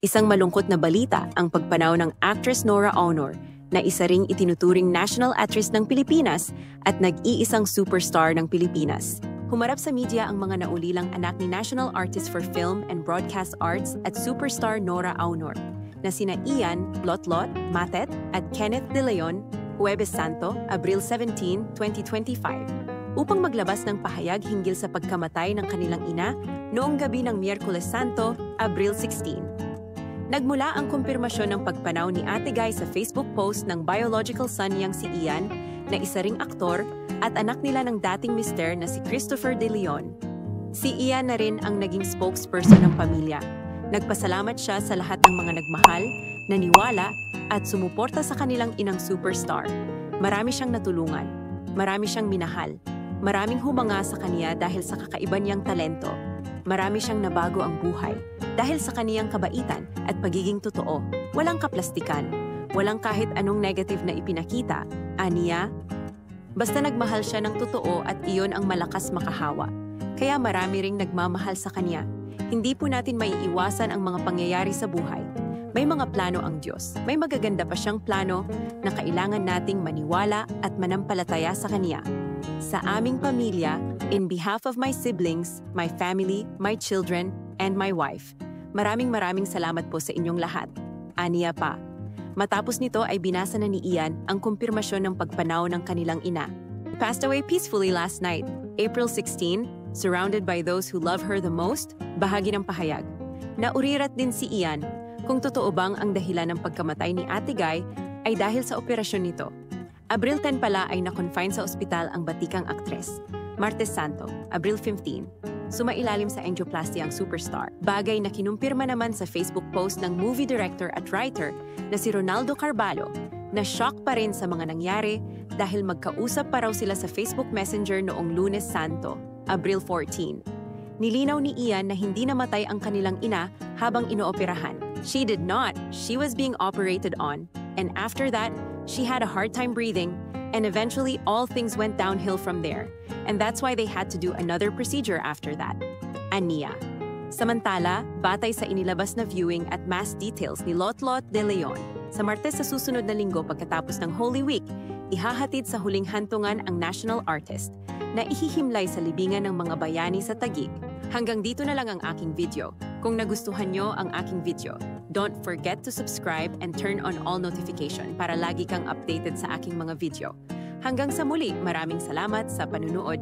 Isang malungkot na balita ang pagpanaw ng actress Nora Aunor na isa ring itinuturing national actress ng Pilipinas at nag-iisang superstar ng Pilipinas. Humarap sa media ang mga naulilang anak ni National Artist for Film and Broadcast Arts at superstar Nora Aunor na sina Ian Lotlot Matet at Kenneth De Leon, Huwebes Santo, Abril 17, 2025, upang maglabas ng pahayag hinggil sa pagkamatay ng kanilang ina noong gabi ng Miyerkules Santo, Abril 16. Nagmula ang kumpirmasyon ng pagpanaw ni Ate Guy sa Facebook post ng biological son niyang si Ian, na isa ring aktor at anak nila ng dating mister na si Christopher De Leon. Si Ian na rin ang naging spokesperson ng pamilya. Nagpasalamat siya sa lahat ng mga nagmahal, naniwala at sumuporta sa kanilang inang superstar. Marami siyang natulungan, marami siyang minahal, maraming humanga sa kaniya dahil sa kakaiba niyang talento. Marami siyang nabago ang buhay dahil sa kaniyang kabaitan at pagiging totoo. Walang kaplastikan, walang kahit anong negative na ipinakita, aniya. Basta nagmahal siya ng totoo at iyon ang malakas makahawa. Kaya marami ring nagmamahal sa kanya. Hindi po natin maiiwasan ang mga pangyayari sa buhay. May mga plano ang Diyos. May magaganda pa siyang plano na kailangan nating maniwala at manampalataya sa Kanya. Sa aming pamilya, in behalf of my siblings, my family, my children, and my wife, maraming salamat po sa inyong lahat. Aniya pa. Matapos nito ay binasa na ni Ian ang kumpirmasyon ng pagpanaw ng kanilang ina. Passed away peacefully last night, April 16, surrounded by those who love her the most, bahagi ng pahayag. Naurirat din si Ian kung totoo bang ang dahilan ng pagkamatay ni Ate Guy ay dahil sa operasyon nito. Abril 10 pala ay na-confine sa ospital ang batikang aktres. Martes Santo, Abril 15, sumailalim sa angioplasty ang superstar. Bagay na kinumpirma naman sa Facebook post ng movie director at writer na si Ronaldo Carballo na shock pa rin sa mga nangyari dahil magkausap pa raw sila sa Facebook Messenger noong Lunes Santo, Abril 14. Nilinaw ni Ian na hindi namatay ang kanilang ina habang inooperahan. She did not. She was being operated on. And after that, she had a hard time breathing, and eventually all things went downhill from there. And that's why they had to do another procedure after that. Aniya. Samantala, batay sa inilabas na viewing at mass details ni Lotlot De Leon, sa Martes sa susunod na linggo pagkatapos ng Holy Week, ihahatid sa huling hantungan ang national artist na ihihimlay sa libingan ng mga bayani sa Taguig. Hanggang dito na lang ang aking video. Kung nagustuhan nyo ang aking video, don't forget to subscribe and turn on all notification para lagi kang updated sa aking mga video. Hanggang sa muli, maraming salamat sa panunood.